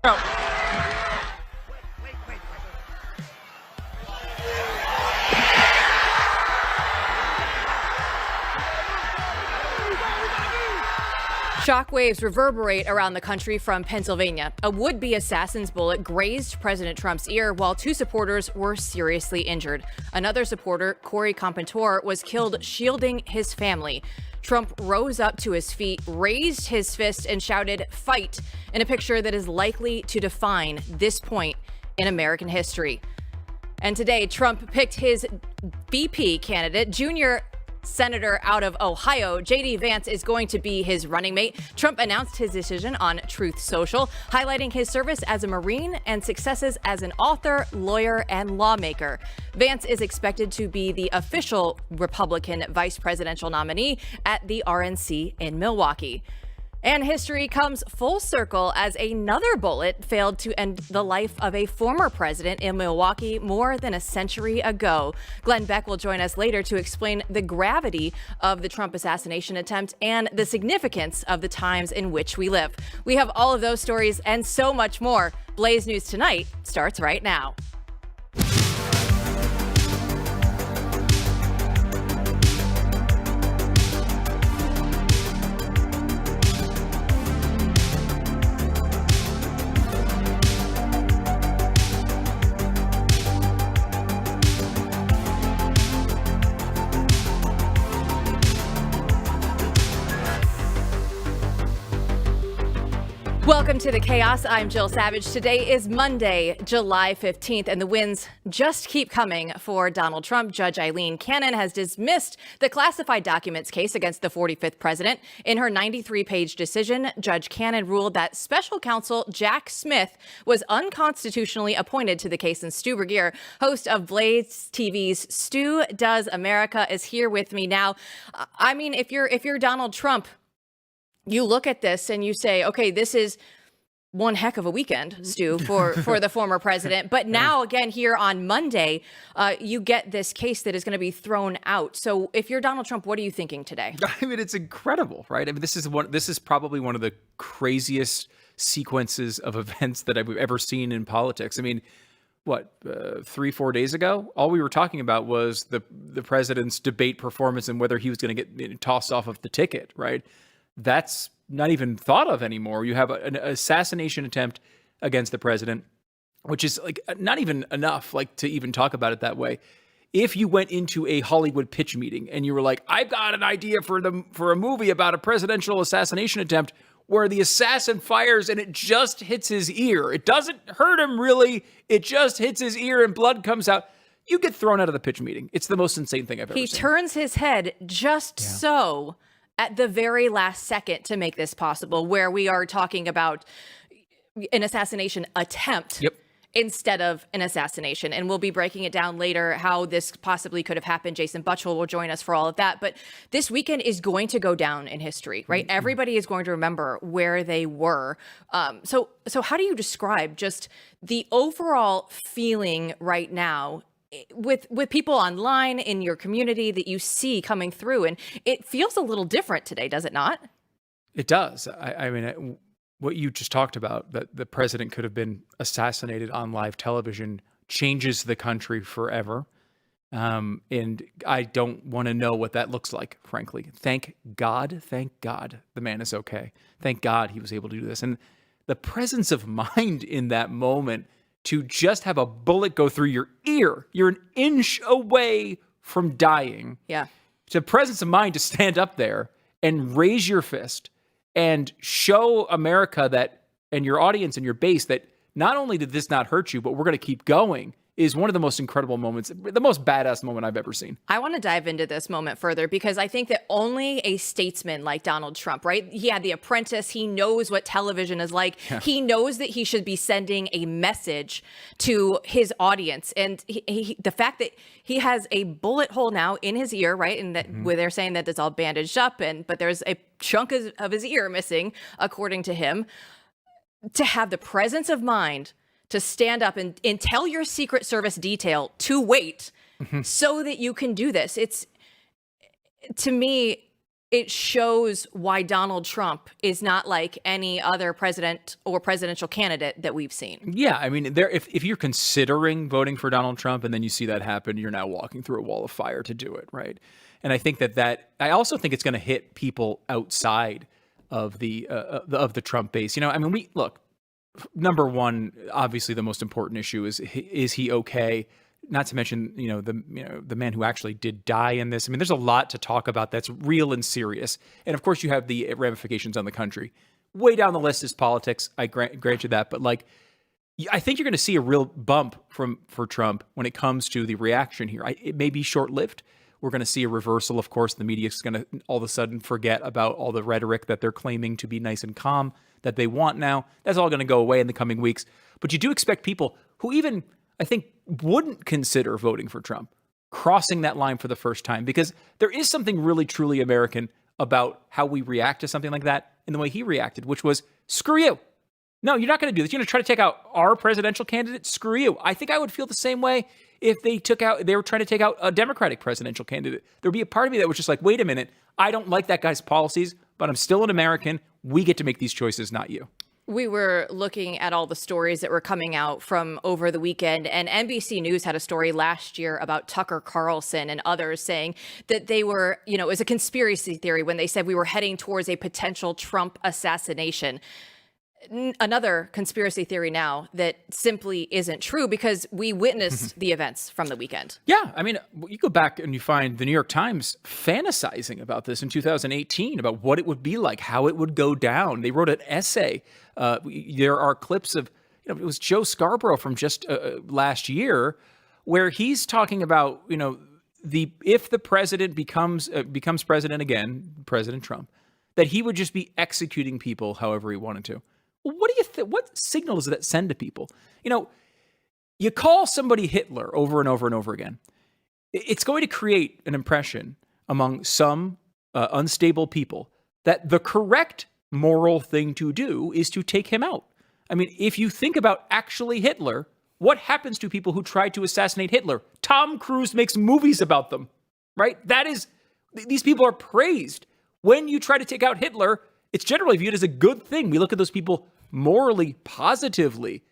Shockwaves reverberate around the country from Pennsylvania. A would-be assassin's bullet grazed President Trump's ear while two supporters were seriously injured. Another supporter, Corey Compentor, was killed shielding his family. Trump rose up to his feet, raised his fist, and shouted, "Fight," in a picture that is likely to define this point in American history. And today, Trump picked his VP candidate, Junior Senator out of Ohio, J.D. Vance is going to be his running mate. Trump announced his decision on Truth Social, highlighting his service as a Marine and successes as an author, lawyer, and lawmaker. Vance is expected to be the official Republican vice presidential nominee at the RNC in Milwaukee. And history comes full circle as another bullet failed to end the life of a former president in Milwaukee more than a century ago. Glenn Beck will join us later to explain the gravity of the Trump assassination attempt and the significance of the times in which we live. We have all of those stories and so much more. Blaze News Tonight starts right now. Welcome to the chaos. I'm Jill Savage. Today is Monday, July 15th, and the wins just keep coming for Donald Trump. Judge Eileen Cannon has dismissed the classified documents case against the 45th president. In her 93-page decision, Judge Cannon ruled that special counsel Jack Smith was unconstitutionally appointed to the case, and Stu Burguiere, host of BlazeTV's Stu Does America, is here with me now. I mean, if you're Donald Trump, you look at this and you say, okay, this is one heck of a weekend, Stu, for the former president. But now, again, here on Monday, you get this case that is going to be thrown out. So if you're Donald Trump, what are you thinking today? I mean, it's incredible, right? I mean, this is probably one of the craziest sequences of events that I've ever seen in politics. I mean, what, 3-4 days ago, all we were talking about was the president's debate performance and whether he was going to get tossed off of the ticket, right? That's not even thought of anymore. You have an assassination attempt against the president, which is like not even enough like to even talk about it that way. If you went into a Hollywood pitch meeting and you were like, I've got an idea for a movie about a presidential assassination attempt where the assassin fires and it just hits his ear. It doesn't hurt him really. It just hits his ear and blood comes out. You get thrown out of the pitch meeting. It's the most insane thing I've ever seen. He turns his head just so at the very last second to make this possible, where we are talking about an assassination attempt instead of an assassination. And we'll be breaking it down later how this possibly could have happened. Jason Buttrill will join us for all of that. But this weekend is going to go down in history, right? Mm-hmm. Everybody is going to remember where they were. So how do you describe just the overall feeling right now with people online in your community that you see coming through? And it feels a little different today, does it not? It does. I mean, what you just talked about, that the president could have been assassinated on live television, changes the country forever. And I don't want to know what that looks like, frankly. Thank God the man is okay. Thank God he was able to do this. And the presence of mind in that moment to just have a bullet go through your ear, you're an inch away from dying. Yeah. The presence of mind to stand up there and raise your fist and show America that, and your audience and your base, that not only did this not hurt you, but we're going to keep going, is one of the most incredible moments, the most badass moment I've ever seen. I want to dive into this moment further because I think that only a statesman like Donald Trump, right? He had The Apprentice. He knows what television is like. Yeah. He knows that he should be sending a message to his audience. And the fact that he has a bullet hole now in his ear, right? And that where they're saying that it's all bandaged up, but there's a chunk of his ear missing, according to him, to have the presence of mind to stand up and tell your Secret Service detail to wait so that you can do this. It's, to me, it shows why Donald Trump is not like any other president or presidential candidate that we've seen. Yeah, I mean, if you're considering voting for Donald Trump and then you see that happen, you're now walking through a wall of fire to do it, right? And I think I also think it's going to hit people outside of the Trump base. I mean, look. Number one, obviously, the most important issue is he okay? Not to mention, the man who actually did die in this. I mean, there's a lot to talk about that's real and serious. And of course, you have the ramifications on the country. Way down the list is politics. I grant you that. But I think you're going to see a real bump for Trump when it comes to the reaction here. It may be short-lived. We're going to see a reversal. Of course, the media is going to all of a sudden forget about all the rhetoric that they're claiming to be nice and calm that they want now. That's all going to go away in the coming weeks. But you do expect people who even, I think, wouldn't consider voting for Trump crossing that line for the first time, because there is something really, truly American about how we react to something like that and the way he reacted, which was, screw you. No, you're not going to do this. You're going to try to take out our presidential candidate? Screw you. I think I would feel the same way if they were trying to take out a Democratic presidential candidate. There'd be a part of me that was just like, wait a minute, I don't like that guy's policies, but I'm still an American. We get to make these choices, not you. We were looking at all the stories that were coming out from over the weekend, and NBC News had a story last year about Tucker Carlson and others saying that they were, it was a conspiracy theory when they said we were heading towards a potential Trump assassination. Another conspiracy theory now that simply isn't true, because we witnessed the events from the weekend. Yeah, I mean, you go back and you find the New York Times fantasizing about this in 2018, about what it would be like, how it would go down. They wrote an essay. There are clips of, it was Joe Scarborough from just last year, where he's talking about, if the president becomes president again, President Trump, that he would just be executing people however he wanted to. What do you think? What signal does that send to people? You call somebody Hitler over and over and over again. It's going to create an impression among some unstable people that the correct moral thing to do is to take him out. I mean, if you think about actually Hitler, what happens to people who try to assassinate Hitler? Tom Cruise makes movies about them, right? These people are praised. When you try to take out Hitler, it's generally viewed as a good thing. We look at those people morally, positively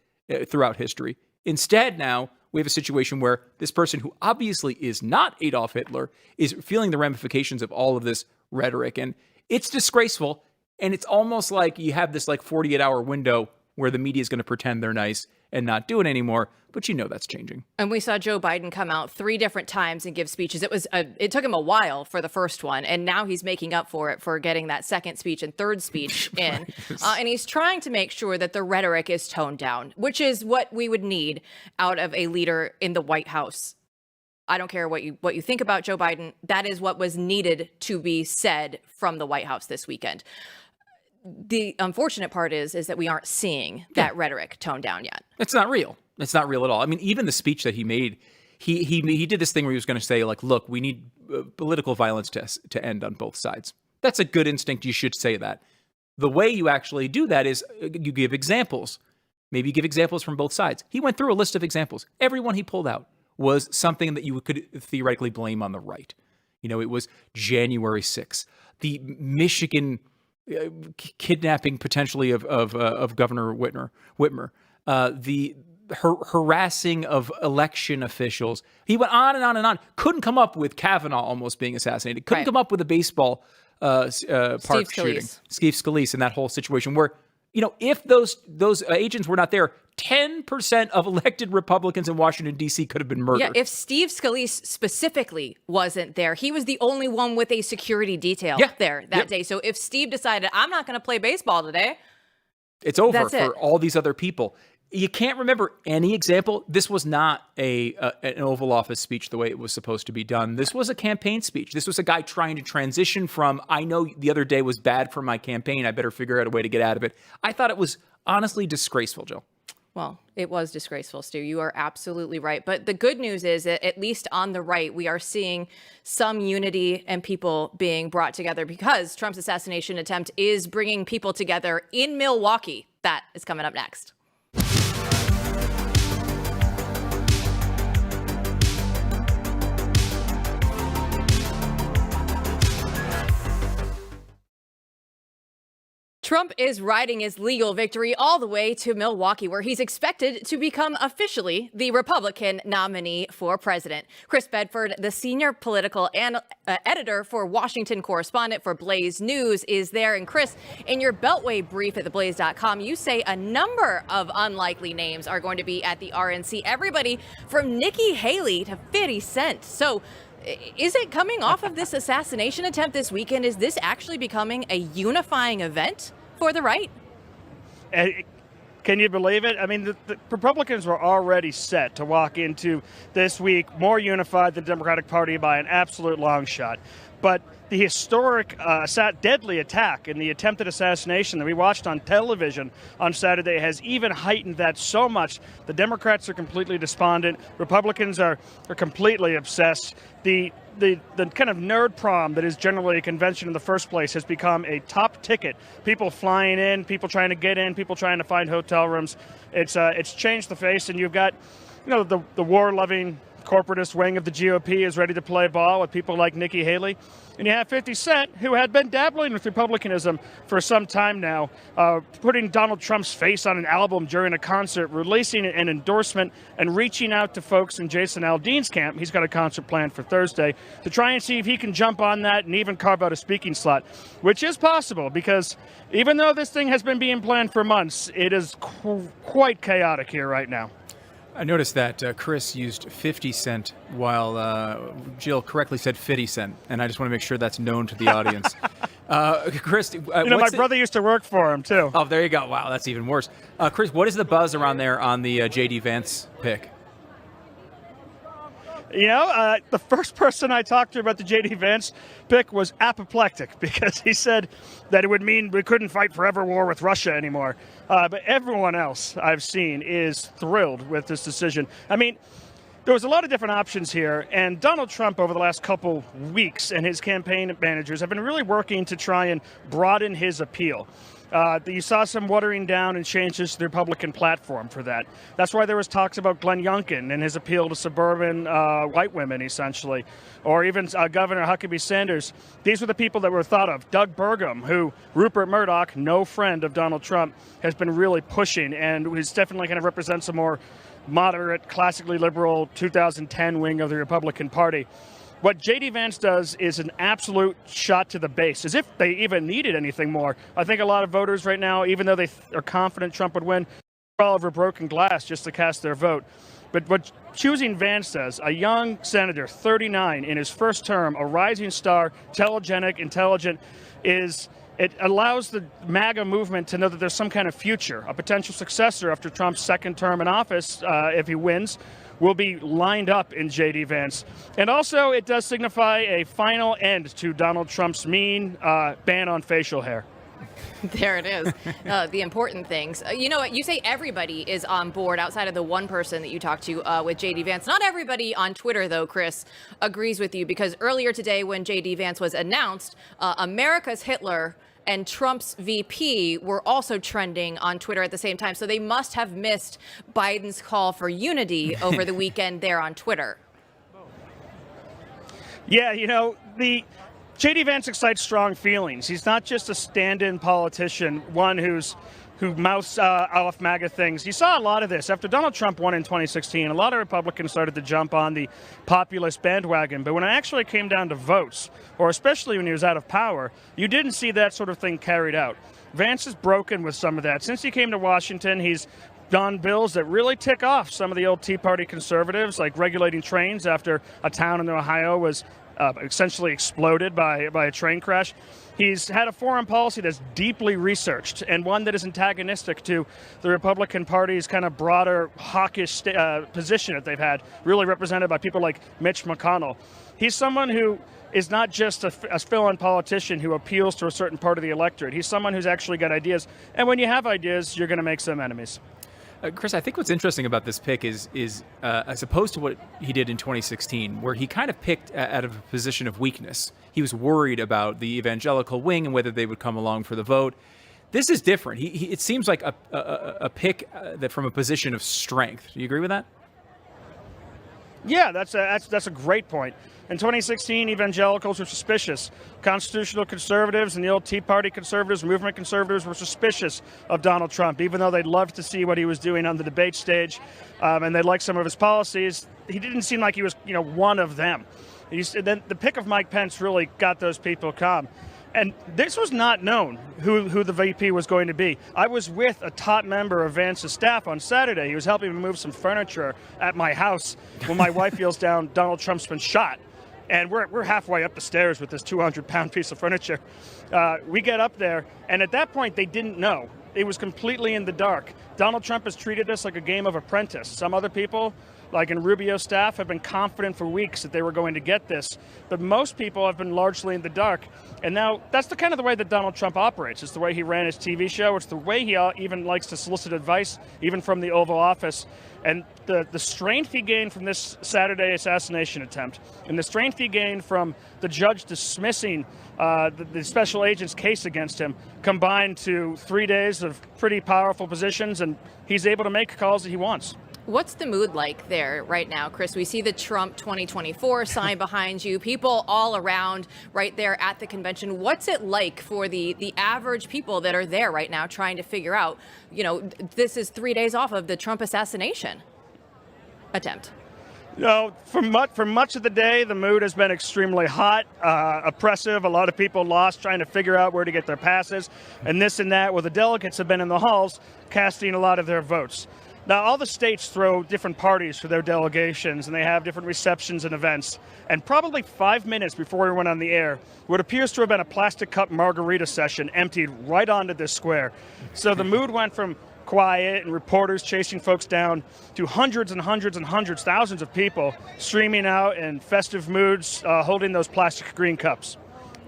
throughout history. Instead, now we have a situation where this person who obviously is not Adolf Hitler is feeling the ramifications of all of this rhetoric. And it's disgraceful. And it's almost like you have this 48-hour window where the media is going to pretend they're nice and not do it anymore. But that's changing. And we saw Joe Biden come out 3 different times and give speeches. It took him a while for the first one, and now he's making up for it for getting that second speech and third speech in. And he's trying to make sure that the rhetoric is toned down, which is what we would need out of a leader in the White House. I don't care what you think about Joe Biden. That is what was needed to be said from the White House this weekend. The unfortunate part is that we aren't seeing that rhetoric toned down yet. It's not real. It's not real at all. I mean, even the speech that he made, he did this thing where he was going to say, look, we need political violence to end on both sides. That's a good instinct. You should say that. The way you actually do that is you give examples. Maybe give examples from both sides. He went through a list of examples. Every one he pulled out was something that you could theoretically blame on the right. It was January 6th, the Michigan kidnapping potentially of Governor Whitmer, the harassing of election officials. He went on and on and on. Couldn't come up with Kavanaugh almost being assassinated. Couldn't come up with a baseball park shooting. Steve Scalise and that whole situation where, if those agents were not there, 10% of elected Republicans in Washington, D.C. could have been murdered. Yeah, if Steve Scalise specifically wasn't there, he was the only one with a security detail there that day. So if Steve decided, I'm not going to play baseball today, it's over for all these other people. You can't remember any example. This was not an Oval Office speech the way it was supposed to be done. This was a campaign speech. This was a guy trying to transition from, I know the other day was bad for my campaign. I better figure out a way to get out of it. I thought it was honestly disgraceful, Jill. Well, it was disgraceful, Stu. You are absolutely right. But the good news is that at least on the right, we are seeing some unity and people being brought together, because Trump's assassination attempt is bringing people together in Milwaukee. That is coming up next. Trump is riding his legal victory all the way to Milwaukee, where he's expected to become officially the Republican nominee for president. Chris Bedford, the senior political editor for Washington correspondent for Blaze News, is there. And Chris, in your Beltway brief at theblaze.com, you say a number of unlikely names are going to be at the RNC. Everybody from Nikki Haley to 50 Cent. So is it coming off of this assassination attempt this weekend? Is this actually becoming a unifying event for the right? Can you believe it? I mean, the Republicans were already set to walk into this week more unified than the Democratic Party by an absolute long shot. But the historic, deadly attack and the attempted assassination that we watched on television on Saturday has even heightened that so much. The Democrats are completely despondent. Republicans are completely obsessed. The kind of nerd prom that is generally a convention in the first place has become a top ticket. People flying in, people trying to get in, people trying to find hotel rooms. It's changed the face, and you've got, the war-loving corporatist wing of the GOP is ready to play ball with people like Nikki Haley. And you have 50 Cent, who had been dabbling with republicanism for some time now, putting Donald Trump's face on an album during a concert, releasing an endorsement, and reaching out to folks in Jason Aldean's camp. He's got a concert planned for Thursday to try and see if he can jump on that and even carve out a speaking slot, which is possible because even though this thing has been being planned for months, it is quite chaotic here right now. I noticed that Chris used 50 Cent while Jill correctly said 50 Cent, and I just want to make sure that's known to the audience. Chris, my brother used to work for him, too. Oh, there you go. Wow, that's even worse. Chris, what is the buzz around there on the J.D. Vance pick? The first person I talked to about the J.D. Vance pick was apoplectic because he said that it would mean we couldn't fight forever war with Russia anymore. But everyone else I've seen is thrilled with this decision. I mean, there was a lot of different options here, and Donald Trump over the last couple weeks and his campaign managers have been really working to try and broaden his appeal. You saw some watering down and changes to the Republican platform for that. That's why there was talks about Glenn Youngkin and his appeal to suburban white women, essentially, or even Governor Huckabee Sanders. These were the people that were thought of. Doug Burgum, who Rupert Murdoch, no friend of Donald Trump, has been really pushing, and who's definitely kind of represents a more moderate, classically liberal 2010 wing of the Republican Party. What J.D. Vance does is an absolute shot to the base, as if they even needed anything more. I think a lot of voters right now, even though they are confident Trump would win, all over broken glass just to cast their vote. But what choosing Vance does, a young senator, 39, in his first term, a rising star, telegenic, intelligent, it allows the MAGA movement to know that there's some kind of future, a potential successor after Trump's second term in office, if he wins, will be lined up in J.D. Vance. And also, it does signify a final end to Donald Trump's mean ban on facial hair. There it is. The important things. You know what? You say everybody is on board outside of the one person that you talked to with J.D. Vance. Not everybody on Twitter, though, Chris, agrees with you, because earlier today when J.D. Vance was announced, America's Hitler and Trump's VP were also trending on Twitter at the same time. So they must have missed Biden's call for unity over the weekend there on Twitter. Yeah, the J.D. Vance excites strong feelings. He's not just a stand-in politician, one who mouths off MAGA things. You saw a lot of this. After Donald Trump won in 2016, a lot of Republicans started to jump on the populist bandwagon. But when it actually came down to votes, or especially when he was out of power, you didn't see that sort of thing carried out. Vance is broken with some of that. Since he came to Washington, he's done bills that really tick off some of the old Tea Party conservatives, like regulating trains after a town in Ohio was essentially exploded by a train crash. He's had a foreign policy that's deeply researched and one that is antagonistic to the Republican Party's kind of broader hawkish position that they've had, really represented by people like Mitch McConnell. He's someone who is not just a fill-in politician who appeals to a certain part of the electorate. He's someone who's actually got ideas. And when you have ideas, you're going to make some enemies. Chris, I think what's interesting about this pick is as opposed to what he did in 2016, where he kind of picked out of a position of weakness. He was worried about the evangelical wing and whether they would come along for the vote. This is different. It seems like a pick that from a position of strength. Do you agree with that? Yeah, that's a great point. In 2016, evangelicals were suspicious. Constitutional conservatives and the old Tea Party conservatives, movement conservatives, were suspicious of Donald Trump, even though they'd love to see what he was doing on the debate stage, and they liked some of his policies. He didn't seem like he was, one of them. Then the pick of Mike Pence really got those people calm. And this was not known who the VP was going to be. I was with a top member of Vance's staff on Saturday. He was helping me move some furniture at my house when my wife feels down Donald Trump's been shot. And we're halfway up the stairs with this 200-pound piece of furniture. We get up there, and at that point, they didn't know. It was completely in the dark. Donald Trump has treated this like a game of Apprentice. Some other people, like in Rubio's staff, have been confident for weeks that they were going to get this. But most people have been largely in the dark. And now that's the kind of the way that Donald Trump operates. It's the way he ran his TV show. It's the way he even likes to solicit advice, even from the Oval Office. And the strength he gained from this Saturday assassination attempt, and the strength he gained from the judge dismissing the special agent's case against him, combined to 3 days of pretty powerful positions, and he's able to make calls that he wants. What's the mood like there right now, Chris? We see the Trump 2024 sign behind you, people all around right there at the convention. What's it like for the average people that are there right now trying to figure out, this is 3 days off of the Trump assassination attempt? For much of the day, the mood has been extremely hot, oppressive. A lot of people lost trying to figure out where to get their passes, and this and that. Well, the delegates have been in the halls casting a lot of their votes. Now, all the states throw different parties for their delegations, and they have different receptions and events. And probably 5 minutes before we went on the air, what appears to have been a plastic cup margarita session emptied right onto this square. So the mood went from quiet and reporters chasing folks down to hundreds and hundreds and hundreds, thousands of people streaming out in festive moods, holding those plastic green cups.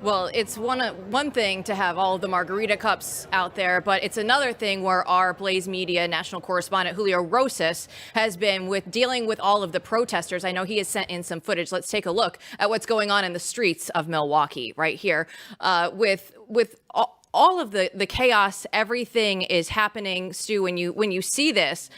Well, it's one thing to have all of the margarita cups out there, but it's another thing where our Blaze Media national correspondent Julio Rosas has been dealing with all of the protesters. I know he has sent in some footage. Let's take a look at what's going on in the streets of Milwaukee right here with all of the chaos. Everything is happening. Stu, when you see this,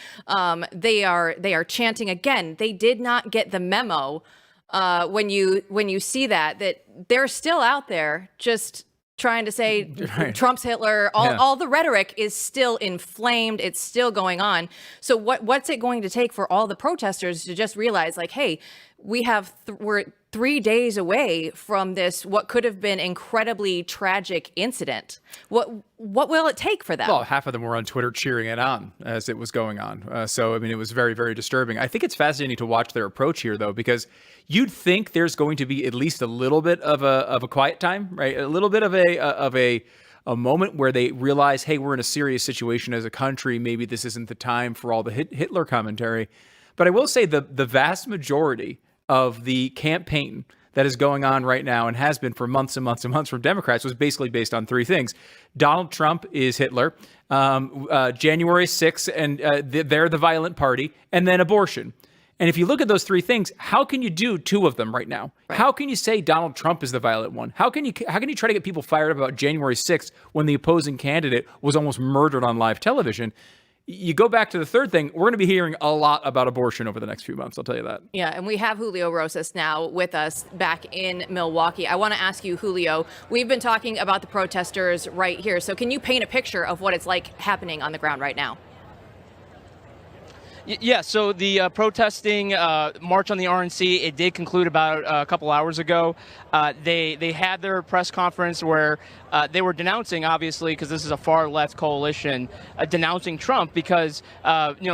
they are chanting again. They did not get the memo. When you see that they're still out there just trying to say right. Trump's Hitler, all the rhetoric is still inflamed. It's still going on. So what's it going to take for all the protesters to just realize, like, hey, we're 3 days away from this, what could have been incredibly tragic incident? What will it take for that? Well, half of them were on Twitter cheering it on as it was going on. So, I mean, it was very, very disturbing. I think it's fascinating to watch their approach here, though, because you'd think there's going to be at least a little bit of a quiet time, right? A little bit of a moment where they realize, hey, we're in a serious situation as a country. Maybe this isn't the time for all the Hitler commentary. But I will say the vast majority of the campaign that is going on right now and has been for months and months and months from Democrats was basically based on three things. Donald Trump is Hitler, January 6th, and they're the violent party, and then abortion. And if you look at those three things, how can you do two of them right now? Right. How can you say Donald Trump is the violent one? How can you try to get people fired up about January 6th when the opposing candidate was almost murdered on live television? You go back to the third thing, we're going to be hearing a lot about abortion over the next few months, I'll tell you that. Yeah, and we have Julio Rosas now with us back in Milwaukee. I want to ask you, Julio, we've been talking about the protesters right here. So can you paint a picture of what it's like happening on the ground right now? Yeah, so the protesting march on the RNC, it did conclude about a couple hours ago. They had their press conference where they were denouncing, obviously, because this is a far-left coalition, denouncing Trump because,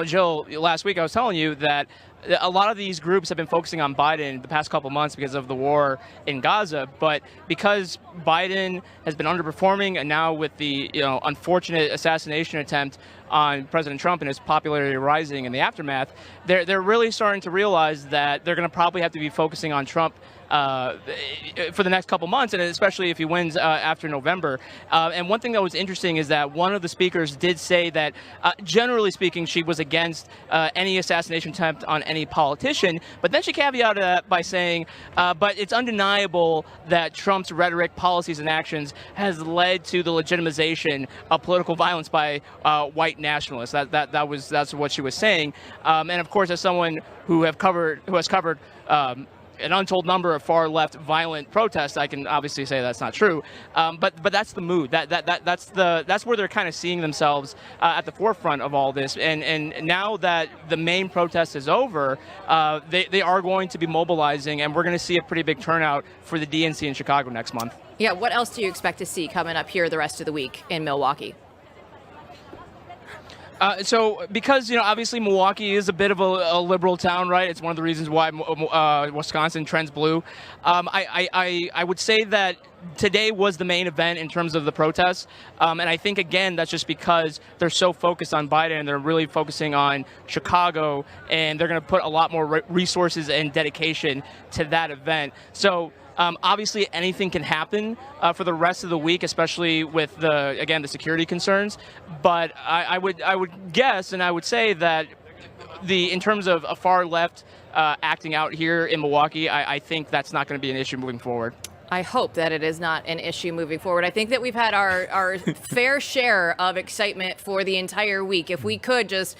Jill, last week I was telling you that a lot of these groups have been focusing on Biden the past couple months because of the war in Gaza, but because Biden has been underperforming, and now with the unfortunate assassination attempt on President Trump and his popularity rising in the aftermath, they're really starting to realize that they're going to probably have to be focusing on Trump for the next couple months, and especially if he wins after November. And one thing that was interesting is that one of the speakers did say that, generally speaking, she was against any assassination attempt on any politician, but then she caveated that by saying, but it's undeniable that Trump's rhetoric, policies, and actions has led to the legitimization of political violence by white nationalists. That's what she was saying. And of course, as someone who has covered an untold number of far-left violent protests, I can obviously say that's not true. But that's the mood. That's where they're kind of seeing themselves at the forefront of all this. And now that the main protest is over, they are going to be mobilizing, and we're going to see a pretty big turnout for the DNC in Chicago next month. Yeah, what else do you expect to see coming up here the rest of the week in Milwaukee? So because, obviously Milwaukee is a bit of a liberal town, right? It's one of the reasons why Wisconsin trends blue. I would say that today was the main event in terms of the protests. And I think, again, that's just because they're so focused on Biden and they're really focusing on Chicago, and they're going to put a lot more resources and dedication to that event. So obviously, anything can happen for the rest of the week, especially with the security concerns. But I would guess, and I would say that in terms of a far left acting out here in Milwaukee, I think that's not going to be an issue moving forward. I hope that it is not an issue moving forward. I think that we've had our fair share of excitement for the entire week. If we could just,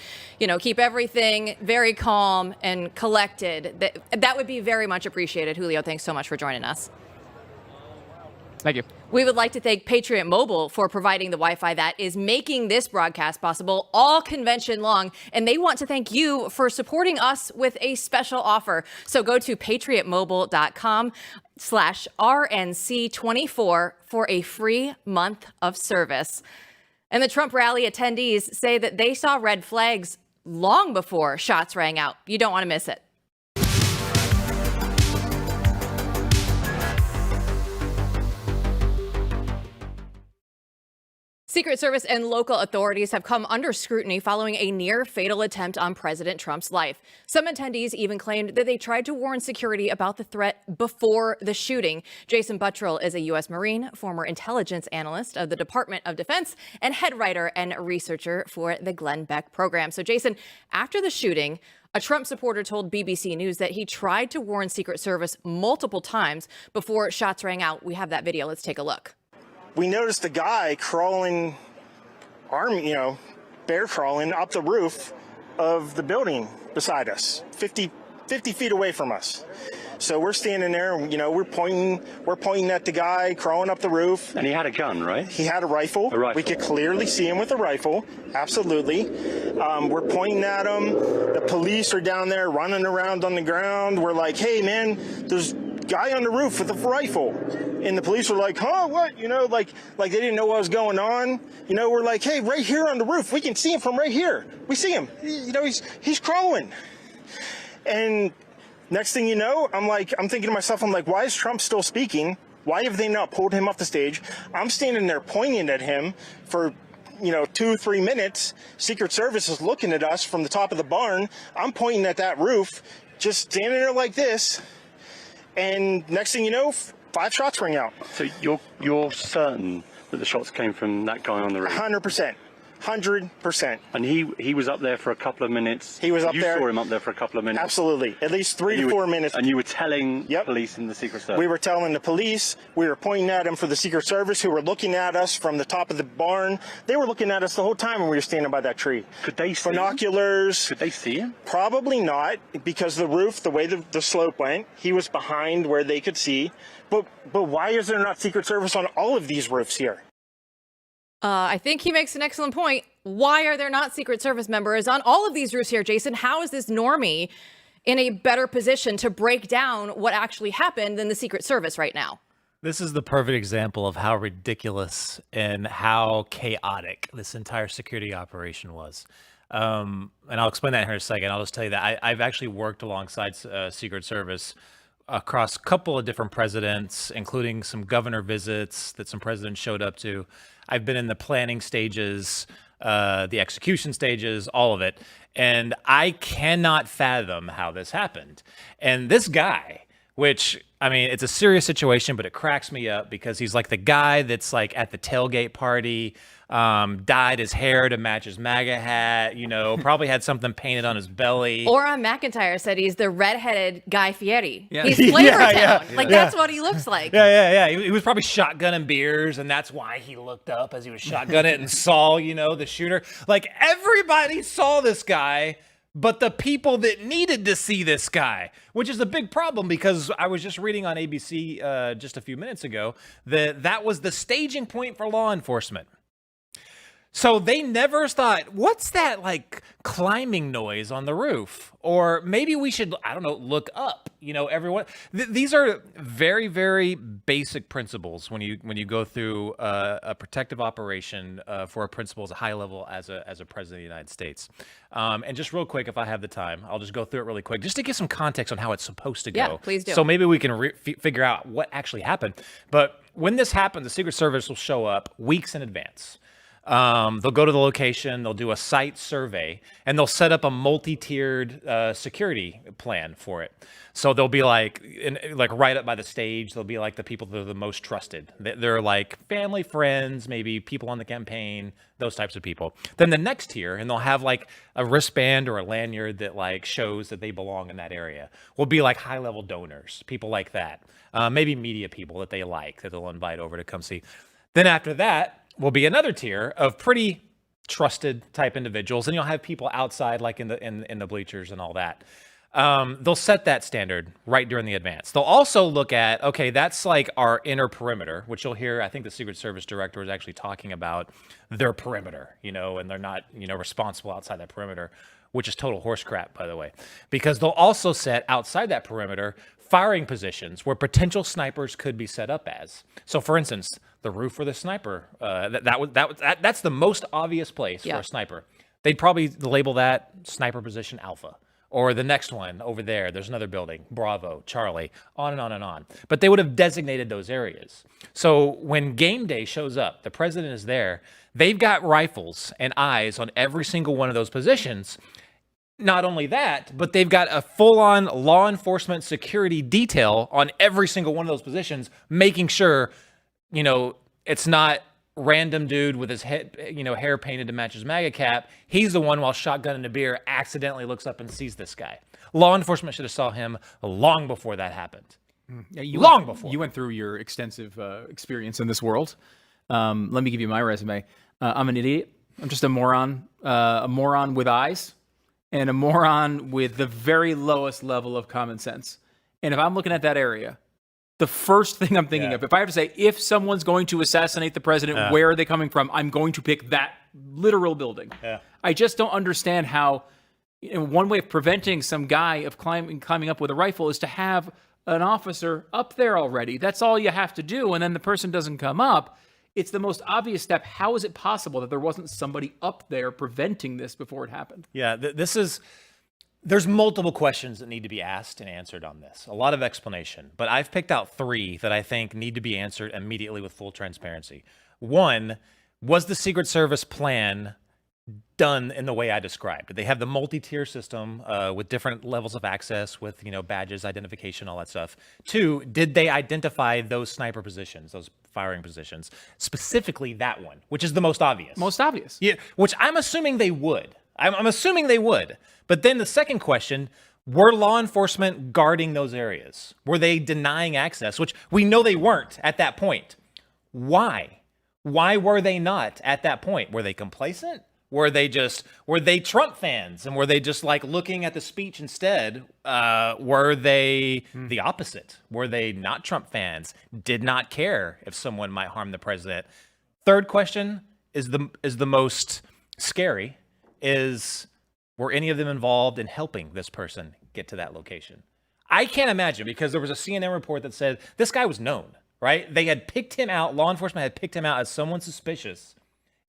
keep everything very calm and collected, that would be very much appreciated. Julio, thanks so much for joining us. Thank you. We would like to thank Patriot Mobile for providing the Wi-Fi that is making this broadcast possible all convention long. And they want to thank you for supporting us with a special offer. So go to patriotmobile.com/RNC24 for a free month of service. And the Trump rally attendees say that they saw red flags long before shots rang out. You don't want to miss it. Secret Service and local authorities have come under scrutiny following a near-fatal attempt on President Trump's life. Some attendees even claimed that they tried to warn security about the threat before the shooting. Jason Buttrill is a U.S. Marine, former intelligence analyst of the Department of Defense, and head writer and researcher for the Glenn Beck Program. So, Jason, after the shooting, a Trump supporter told BBC News that he tried to warn Secret Service multiple times before shots rang out. We have that video. Let's take a look. We noticed a guy crawling, bear crawling up the roof of the building beside us, 50 feet away from us. So we're standing there, we're pointing at the guy crawling up the roof. And he had a gun, right? He had a rifle. We could clearly see him with a rifle. Absolutely. We're pointing at him. The police are down there running around on the ground. We're like, hey, man, there's guy on the roof with a rifle. And the police were like, huh, what? Like they didn't know what was going on. We're like, hey, right here on the roof, we can see him from right here. We see him. He's crawling. And next thing you know, I'm thinking to myself, why is Trump still speaking? Why have they not pulled him off the stage? I'm standing there pointing at him for 2-3 minutes. Secret Service is looking at us from the top of the barn. I'm pointing at that roof, just standing there like this. And next thing you know, 5 shots ring out. So you're certain that the shots came from that guy on the roof? 100%. 100%. And he was up there for a couple of minutes? He was up there. You saw him up there for a couple of minutes? Absolutely. At least 3 to 4 minutes. And you were telling police in the Secret Service? We were telling the police. We were pointing at him for the Secret Service, who were looking at us from the top of the barn. They were looking at us the whole time when we were standing by that tree. Could they see binoculars? Could they see him? Probably not, because the roof, the way the slope went, he was behind where they could see. But why is there not Secret Service on all of these roofs here? I think he makes an excellent point. Why are there not Secret Service members on all of these roofs here, Jason? How is this normie in a better position to break down what actually happened than the Secret Service right now? This is the perfect example of how ridiculous and how chaotic this entire security operation was. And I'll explain that here in a second. I'll just tell you that I've actually worked alongside Secret Service across a couple of different presidents, including some governor visits that some presidents showed up to. I've been in the planning stages, the execution stages, all of it. And I cannot fathom how this happened. And this guy which, I mean, it's a serious situation, but it cracks me up because he's like the guy that's like at the tailgate party, dyed his hair to match his MAGA hat, probably had something painted on his belly. Oran McIntyre said he's the redheaded Guy Fieri. Yeah. He's Flavortown. That's what he looks like. Yeah. He was probably shotgunning beers, and that's why he looked up as he was shotgunning it and saw, the shooter. Like, everybody saw this guy, but the people that needed to see this guy, which is a big problem because I was just reading on ABC just a few minutes ago that was the staging point for law enforcement. So they never thought, what's that like climbing noise on the roof? Or maybe we should, I don't know, look up, everyone. These are very, very basic principles when you go through a protective operation for a principal as a high level as a president of the United States. And just real quick, if I have the time, I'll just go through it really quick just to give some context on how it's supposed to go. Yeah, please do. So maybe we can figure out what actually happened. But when this happened, the Secret Service will show up weeks in advance. They'll go to the location, they'll do a site survey, and they'll set up a multi-tiered security plan for it. So they'll be like right up by the stage, they'll be like the people that are the most trusted. They're like family, friends, maybe people on the campaign, those types of people. Then the next tier, and they'll have like a wristband or a lanyard that like shows that they belong in that area, will be like high-level donors, people like that. Maybe media people that they like, that they'll invite over to come see. Then after that, will be another tier of pretty trusted type individuals, and you'll have people outside, like in the bleachers and all that. They'll set that standard right during the advance. They'll also look at, okay, that's like our inner perimeter, which you'll hear. I think the Secret Service director was actually talking about their perimeter, and they're not, responsible outside that perimeter, which is total horse crap, by the way, because they'll also set outside that perimeter firing positions where potential snipers could be set up as. So, for instance, the roof where the sniper, that's the most obvious place for a sniper. They'd probably label that sniper position Alpha. Or the next one over there's another building, Bravo, Charlie, on and on and on. But they would have designated those areas. So when game day shows up, the president is there, they've got rifles and eyes on every single one of those positions. Not only that, but they've got a full-on law enforcement security detail on every single one of those positions, making sure, it's not random dude with his head, hair painted to match his MAGA cap. He's the one while shotgunning a beer accidentally looks up and sees this guy. Law enforcement should have saw him long before that happened. Yeah, before. You went through your extensive experience in this world. Let me give you my resume. I'm an idiot. I'm just a moron with eyes, and a moron with the very lowest level of common sense. And if I'm looking at that area, the first thing I'm thinking of, if I have to say, if someone's going to assassinate the president, where are they coming from? I'm going to pick that literal building. Yeah. I just don't understand how, one way of preventing some guy of climbing up with a rifle is to have an officer up there already. That's all you have to do. And then the person doesn't come up. It's the most obvious step. How is it possible that there wasn't somebody up there preventing this before it happened? Yeah, there's multiple questions that need to be asked and answered on this. A lot of explanation, but I've picked out 3 that I think need to be answered immediately with full transparency. One, was the Secret Service plan done in the way I described? They have the multi-tier system with different levels of access with, badges, identification, all that stuff. 2, did they identify those sniper positions, those firing positions, specifically that one, which is the most obvious? Most obvious. Yeah, which I'm assuming they would. I'm assuming they would. But then the second question, were law enforcement guarding those areas? Were they denying access? Which we know they weren't at that point. Why? Why were they not at that point? Were they complacent? Were they Trump fans? And were they just like looking at the speech instead? Were they the opposite? Were they not Trump fans? Did not care if someone might harm the president? Third question is the most scary. Were any of them involved in helping this person get to that location? I can't imagine, because there was a CNN report that said this guy was known, right? They had picked him out. Law enforcement had picked him out as someone suspicious.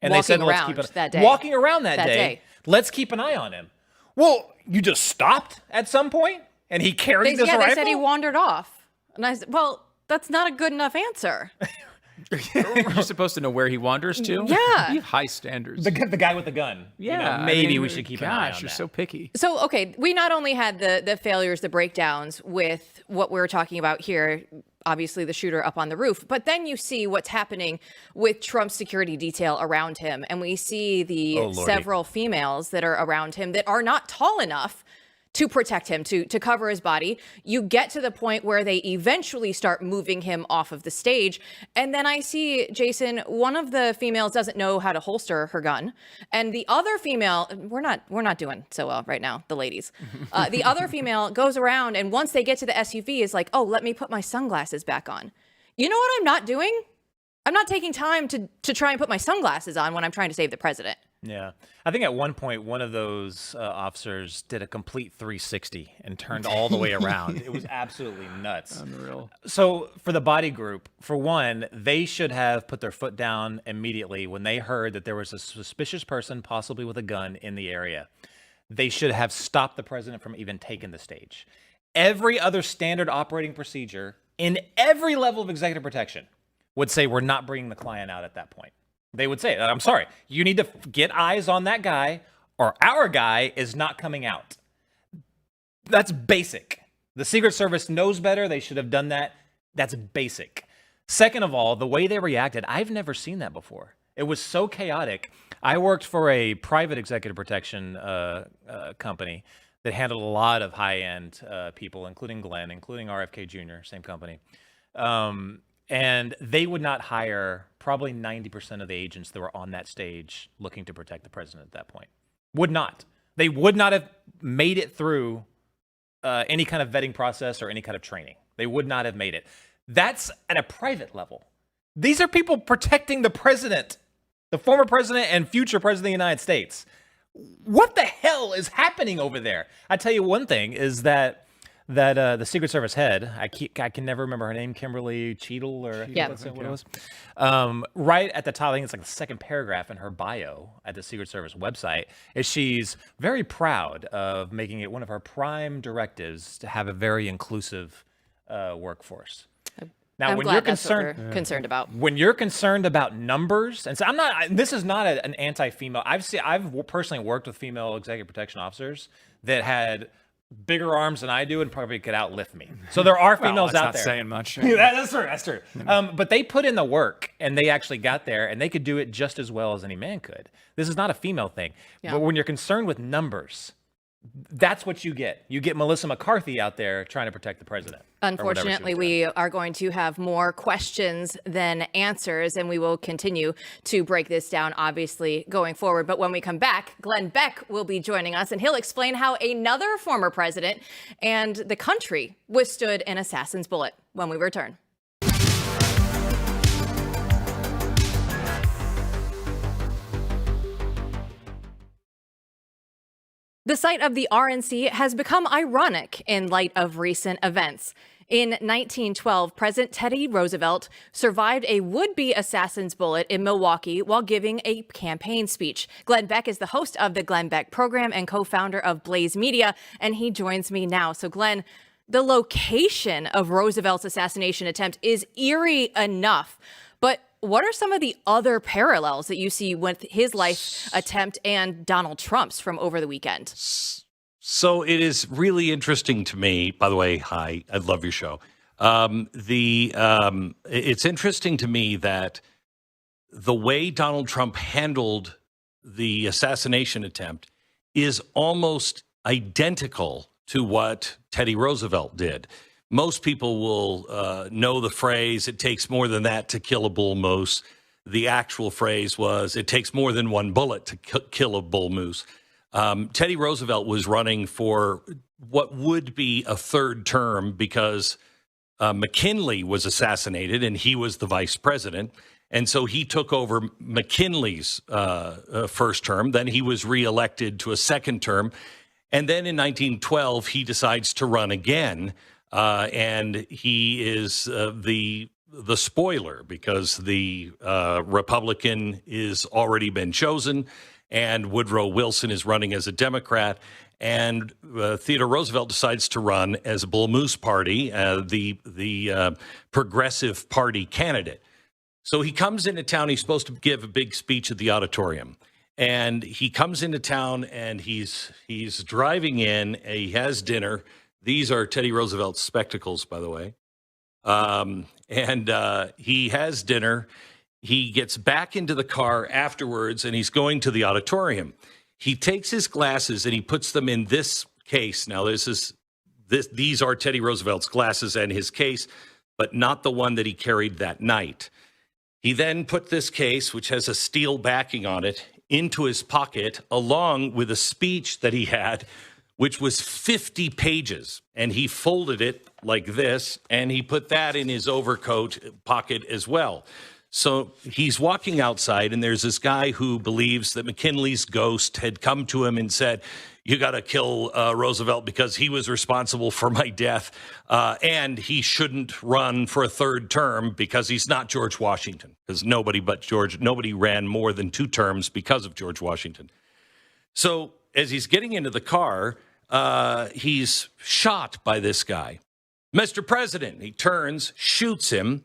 And they said, walking around that day, let's keep an eye on him. Well, you just stopped at some point and he carried this rifle? They said he wandered off. And I said, well, that's not a good enough answer. You're supposed to know where he wanders to? Yeah. You have high standards. The guy with the gun. Yeah. Maybe we should keep an eye on you're that. so picky. So, okay, we not only had the failures, the breakdowns with what we're talking about here, obviously the shooter up on the roof, but then you see what's happening with Trump's security detail around him. And we see the several females that are around him that are not tall enough to protect him, to cover his body. You get to the point where they eventually start moving him off of the stage. And then I see, Jason, one of the females doesn't know how to holster her gun. And the other female, we're not doing so well right now, the ladies. The other female goes around, and once they get to the SUV is like, oh, let me put my sunglasses back on. You know what I'm not doing? I'm not taking time to try and put my sunglasses on when I'm trying to save the president. Yeah. I think at one point, one of those officers did a complete 360 and turned all the way around. It was absolutely nuts. Unreal. So for the body group, for one, they should have put their foot down immediately when they heard that there was a suspicious person, possibly with a gun, in the area. They should have stopped the president from even taking the stage. Every other standard operating procedure in every level of executive protection would say we're not bringing the client out at that point. They would say, I'm sorry, you need to get eyes on that guy or our guy is not coming out. That's basic. The Secret Service knows better. They should have done that. That's basic. Second of all, the way they reacted, I've never seen that before. It was so chaotic. I worked for a private executive protection company that handled a lot of high-end people, including Glenn, including RFK Jr., same company. And they would not hire probably 90% of the agents that were on that stage looking to protect the president at that point. Would not. They would not have made it through any kind of vetting process or any kind of training. They would not have made it. That's at a private level. These are people protecting the president, the former president and future president of the United States. What the hell is happening over there? I tell you one thing is that the Secret Service head, I can never remember her name, Kimberly Cheadle or what it was. Right at the top, I think it's like the second paragraph in her bio at the Secret Service website, is she's very proud of making it one of her prime directives to have a very inclusive workforce. Now, when you're concerned about, when you're concerned about numbers, and so I'm not. This is not an anti-female. I've personally worked with female executive protection officers that had bigger arms than I do and probably could outlift me. So there are females out there. Not saying much. That's true. That's true. But they put in the work and they actually got there and they could do it just as well as any man could. This is not a female thing. Yeah. But when you're concerned with numbers, that's what you get. You get Melissa McCarthy out there trying to protect the president. Unfortunately, we are going to have more questions than answers, and we will continue to break this down, obviously, going forward. But when we come back, Glenn Beck will be joining us, and he'll explain how another former president and the country withstood an assassin's bullet when we return. The site of the RNC has become ironic in light of recent events. In 1912, President Teddy Roosevelt survived a would-be assassin's bullet in Milwaukee while giving a campaign speech. Glenn Beck is the host of the Glenn Beck Program and co-founder of Blaze Media, and he joins me now. So, Glenn, the location of Roosevelt's assassination attempt is eerie enough, but what are some of the other parallels that you see with his life attempt and Donald Trump's from over the weekend? So it is really interesting to me. By the way, hi, I love your show. It's interesting to me that the way Donald Trump handled the assassination attempt is almost identical to what Teddy Roosevelt did. Most people will know the phrase, it takes more than that to kill a bull moose. The actual phrase was, it takes more than one bullet to kill a bull moose. Teddy Roosevelt was running for what would be a third term because McKinley was assassinated and he was the vice president. And so he took over McKinley's first term. Then he was reelected to a second term. And then in 1912, he decides to run again. And he is the spoiler because the Republican is already been chosen and Woodrow Wilson is running as a Democrat. And Theodore Roosevelt decides to run as a Bull Moose Party, the Progressive Party candidate. So he comes into town. He's supposed to give a big speech at the auditorium. And he comes into town and he's driving in. He has dinner. These are Teddy Roosevelt's spectacles, by the way. He has dinner. He gets back into the car afterwards and he's going to the auditorium. He takes his glasses and he puts them in this case. Now, these are Teddy Roosevelt's glasses and his case, but not the one that he carried that night. He then put this case, which has a steel backing on it, into his pocket, along with a speech that he had, which was 50 pages. And he folded it like this, and he put that in his overcoat pocket as well. So he's walking outside, and there's this guy who believes that McKinley's ghost had come to him and said, you got to kill Roosevelt because he was responsible for my death, and he shouldn't run for a third term because he's not George Washington, because nobody ran more than 2 terms because of George Washington. So as he's getting into the car, he's shot by this guy. Mr. President, he turns, shoots him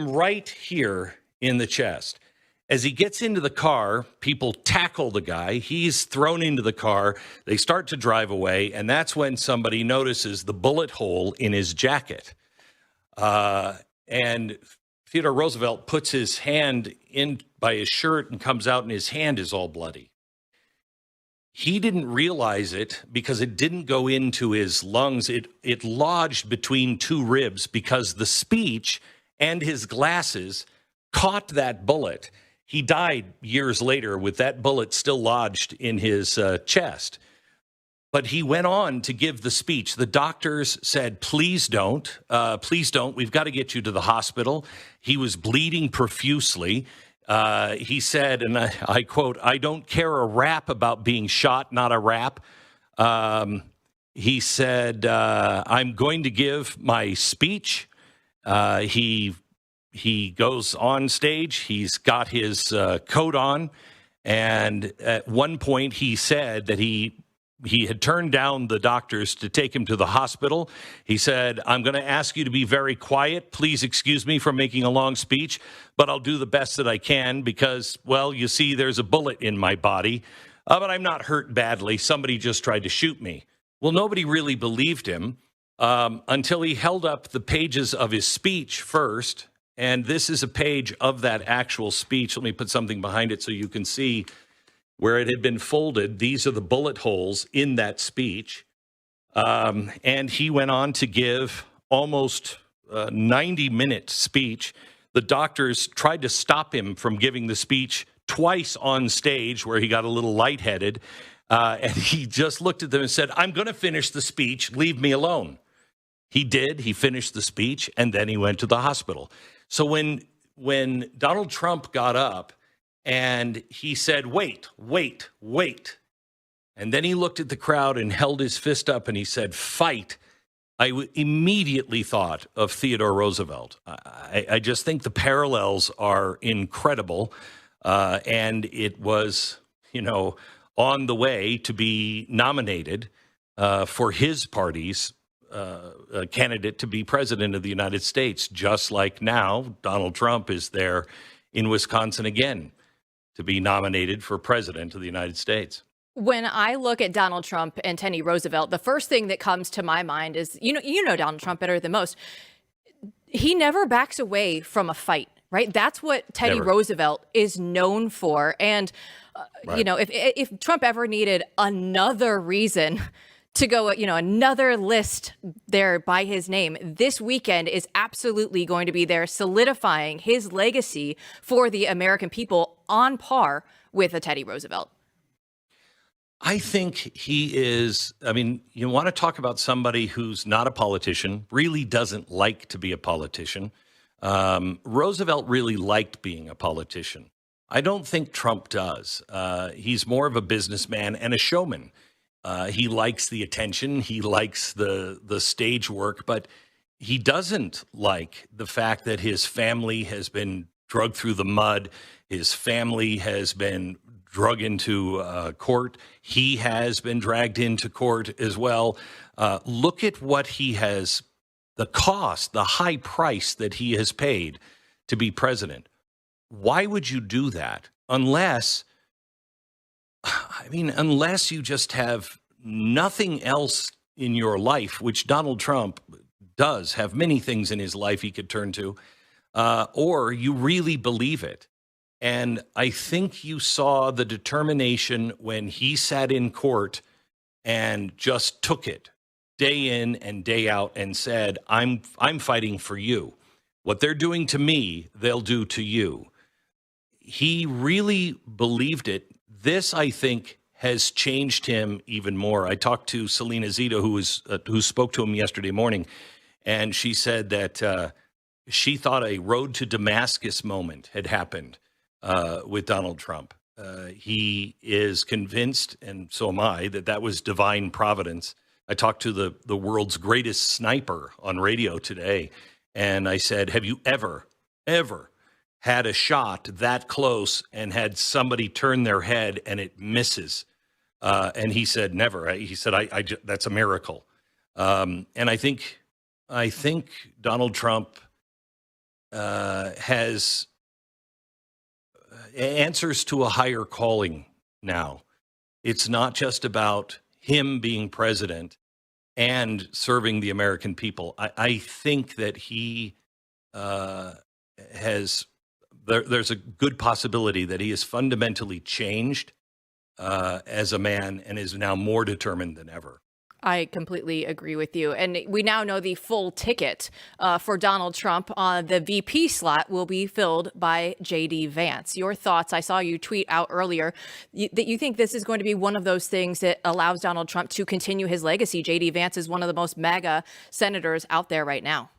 right here in the chest. As he gets into the car, people tackle the guy. He's thrown into the car. They start to drive away, and that's when somebody notices the bullet hole in his jacket. And Theodore Roosevelt puts his hand in by his shirt and comes out, and his hand is all bloody. He didn't realize it because it didn't go into his lungs. It lodged between 2 ribs because the speech and his glasses caught that bullet. He died years later with that bullet still lodged in his chest. But he went on to give the speech. The doctors said, please don't. We've got to get you to the hospital. He was bleeding profusely. He said, and I quote, I don't care a rap about being shot, not a rap. He said, I'm going to give my speech. He goes on stage. He's got his coat on. And at one point, he said that he had turned down the doctors to take him to the hospital. He said, I'm going to ask you to be very quiet. Please excuse me for making a long speech, but I'll do the best that I can because, well, you see, there's a bullet in my body, but I'm not hurt badly. Somebody just tried to shoot me. Well, nobody really believed him until he held up the pages of his speech first. And this is a page of that actual speech. Let me put something behind it so you can see where it had been folded. These are the bullet holes in that speech. And he went on to give almost a 90-minute speech. The doctors tried to stop him from giving the speech twice on stage where he got a little lightheaded. And he just looked at them and said, I'm going to finish the speech. Leave me alone. He did. He finished the speech, and then he went to the hospital. So when Donald Trump got up and he said, wait, and then he looked at the crowd and held his fist up and he said, fight, I immediately thought of Theodore Roosevelt. I just think the parallels are incredible. And it was, on the way to be nominated for his party's a candidate to be president of the United States, just like now Donald Trump is there in Wisconsin again to be nominated for president of the United States. When I look at Donald Trump and Teddy Roosevelt, the first thing that comes to my mind is, you know Donald Trump better than most. He never backs away from a fight, right? That's what Teddy Roosevelt is known for. And, Right. If Trump ever needed another reason to go, another list there by his name, this weekend is absolutely going to be there solidifying his legacy for the American people on par with a Teddy Roosevelt. I think he is, you want to talk about somebody who's not a politician, really doesn't like to be a politician. Roosevelt really liked being a politician. I don't think Trump does. He's more of a businessman and a showman. He likes the attention. He likes the stage work, but he doesn't like the fact that his family has been dragged through the mud. His family has been dragged into court. He has been dragged into court as well. Look at what he has, the cost, the high price that he has paid to be president. Why would you do that unless you just have nothing else in your life, which Donald Trump does have many things in his life he could turn to, or you really believe it. And I think you saw the determination when he sat in court and just took it day in and day out and said, I'm fighting for you. What they're doing to me, they'll do to you. He really believed it. This, I think, has changed him even more. I talked to Selena Zito, who spoke to him yesterday morning, and she said that she thought a road to Damascus moment had happened with Donald Trump. He is convinced, and so am I, that was divine providence. I talked to the world's greatest sniper on radio today, and I said, have you ever had a shot that close and had somebody turn their head and it misses? And he said, never. He said, that's a miracle. And I think Donald Trump has answers to a higher calling now. It's not just about him being president and serving the American people. I think that he there's a good possibility that he has fundamentally changed as a man and is now more determined than ever. I completely agree with you. And we now know the full ticket for Donald Trump on the VP slot will be filled by J.D. Vance. Your thoughts? I saw you tweet out earlier that you think this is going to be one of those things that allows Donald Trump to continue his legacy. J.D. Vance is one of the most MAGA senators out there right now.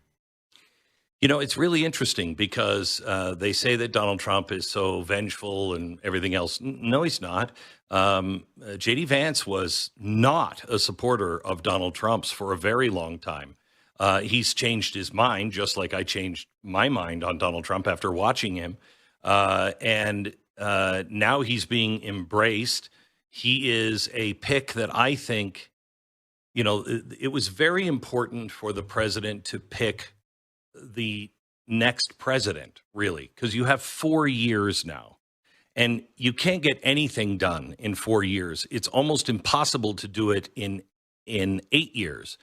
You know, it's really interesting because they say that Donald Trump is so vengeful and everything else. No, he's not. J.D. Vance was not a supporter of Donald Trump's for a very long time. He's changed his mind, just like I changed my mind on Donald Trump after watching him. And now he's being embraced. He is a pick that I think, you know, it was very important for the president to pick the next president, really, because you have 4 years now and you can't get anything done in 4 years. It's almost impossible to do it in 8 years.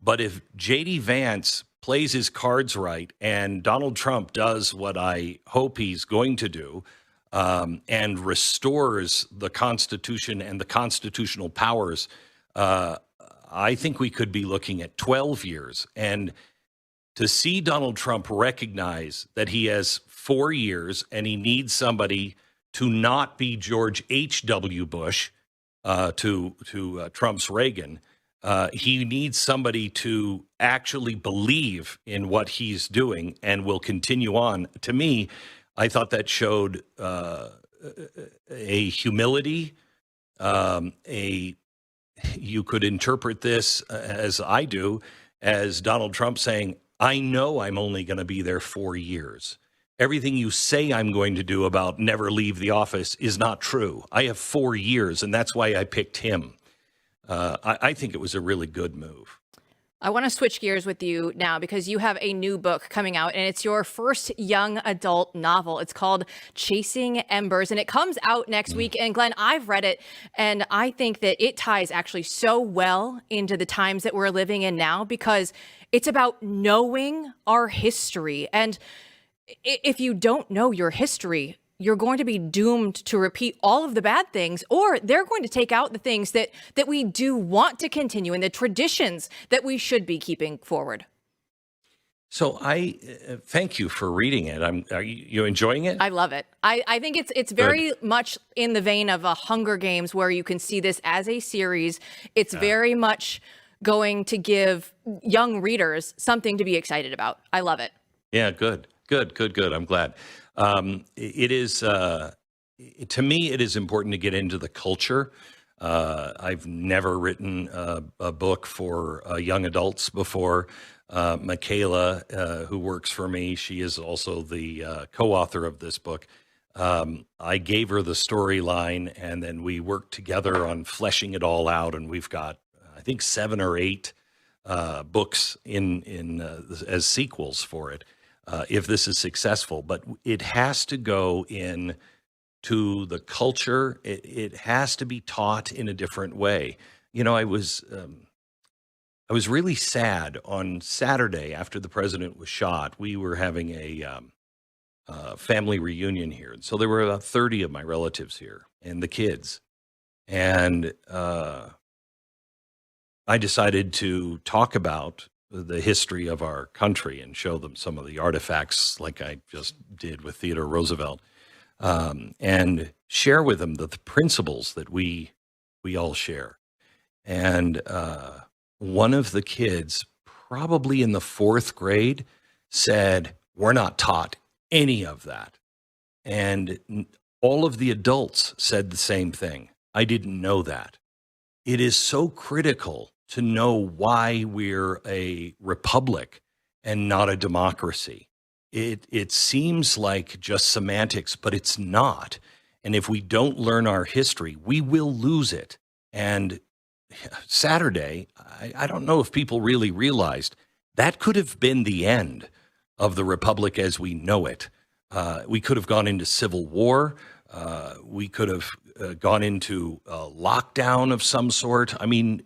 But if J.D. Vance plays his cards right and Donald Trump does what I hope he's going to do and restores the Constitution and the constitutional powers, I think we could be looking at 12 years. And to see Donald Trump recognize that he has 4 years and he needs somebody to not be George H.W. Bush to Trump's Reagan, he needs somebody to actually believe in what he's doing and will continue on. To me, I thought that showed a humility. You could interpret this, as I do, as Donald Trump saying, I know I'm only going to be there 4 years. Everything you say I'm going to do about never leave the office is not true. I have 4 years, and that's why I picked him. I think it was a really good move. I want to switch gears with you now because you have a new book coming out, and it's your first young adult novel. It's called Chasing Embers, and it comes out next week. And Glenn, I've read it, and I think that it ties actually so well into the times that we're living in now because it's about knowing our history. And if you don't know your history, you're going to be doomed to repeat all of the bad things, or they're going to take out the things that we do want to continue and the traditions that we should be keeping forward. So I thank you for reading it. Are you enjoying it? I love it. I think it's very much in the vein of a Hunger Games where you can see this as a series. It's very much going to give young readers something to be excited about. I love it. Yeah, good. I'm glad. It is, to me, it is important to get into the culture. I've never written a book for young adults before. Michaela, who works for me, she is also the co-author of this book. I gave her the storyline, and then we worked together on fleshing it all out, and we've got, I think, 7 or 8 books in as sequels for it. if this is successful, but it has to go in to the culture. It has to be taught in a different way. You know, I was really sad on Saturday after the president was shot. We were having a family reunion here. And so there were about 30 of my relatives here and the kids. And I decided to talk about the history of our country and show them some of the artifacts like I just did with Theodore Roosevelt, and share with them the principles that we all share. And one of the kids, probably in the 4th grade, said, "We're not taught any of that." And all of the adults said the same thing. I didn't know that. It is so critical to know why we're a republic and not a democracy. It seems like just semantics, but it's not. And if we don't learn our history, we will lose it. And Saturday, I don't know if people really realized that could have been the end of the republic as we know it. We could have gone into civil war. We could have gone into a lockdown of some sort. I mean,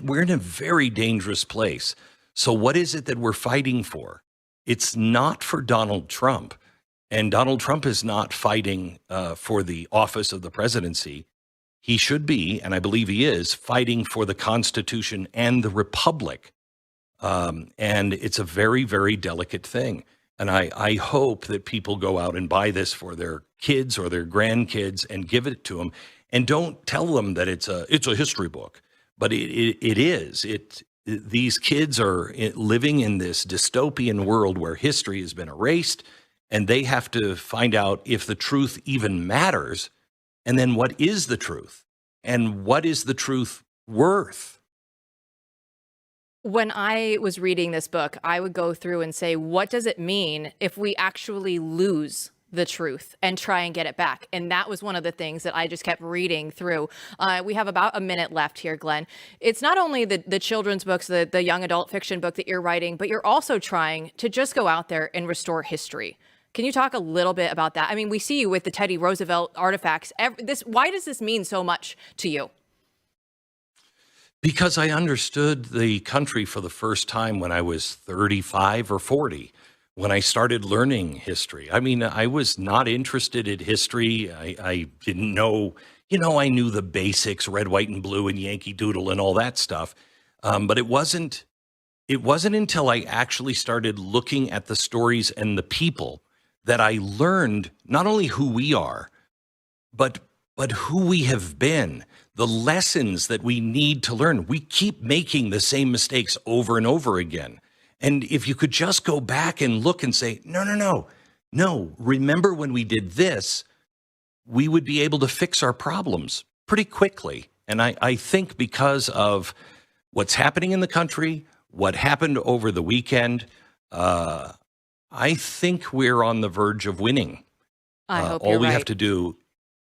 we're in a very dangerous place. So what is it that we're fighting for? It's not for Donald Trump. And Donald Trump is not fighting for the office of the presidency. He should be, and I believe he is, fighting for the Constitution and the Republic. And it's a very, very delicate thing. And I hope that people go out and buy this for their kids or their grandkids and give it to them. And don't tell them that it's a history book, but it is. These kids are living in this dystopian world where history has been erased, and they have to find out if the truth even matters. And then what is the truth? And what is the truth worth? When I was reading this book, I would go through and say, what does it mean if we actually lose the truth and try and get it back? And that was one of the things that I just kept reading through. We have about a minute left here, Glenn. It's not only the children's books, the young adult fiction book that you're writing, but you're also trying to just go out there and restore history. Can you talk a little bit about that? I mean, we see you with the Teddy Roosevelt artifacts. Why does this mean so much to you? Because I understood the country for the first time when I was 35 or 40, when I started learning history. I mean, I was not interested in history. I didn't know, I knew the basics, red, white, and blue, and Yankee Doodle and all that stuff. But it wasn't until I actually started looking at the stories and the people that I learned not only who we are, but who we have been, the lessons that we need to learn. We keep making the same mistakes over and over again. And if you could just go back and look and say, no, remember when we did this, we would be able to fix our problems pretty quickly. And I think because of what's happening in the country, what happened over the weekend, I think we're on the verge of winning. I hope you're right. All we have to do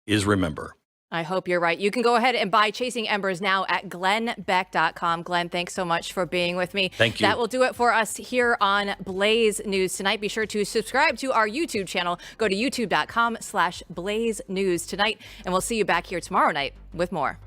is remember. I hope you're right. You can go ahead and buy Chasing Embers now at glennbeck.com. Glenn, thanks so much for being with me. Thank you. That will do it for us here on Blaze News tonight. Be sure to subscribe to our YouTube channel. Go to youtube.com/Blaze News tonight, and we'll see you back here tomorrow night with more.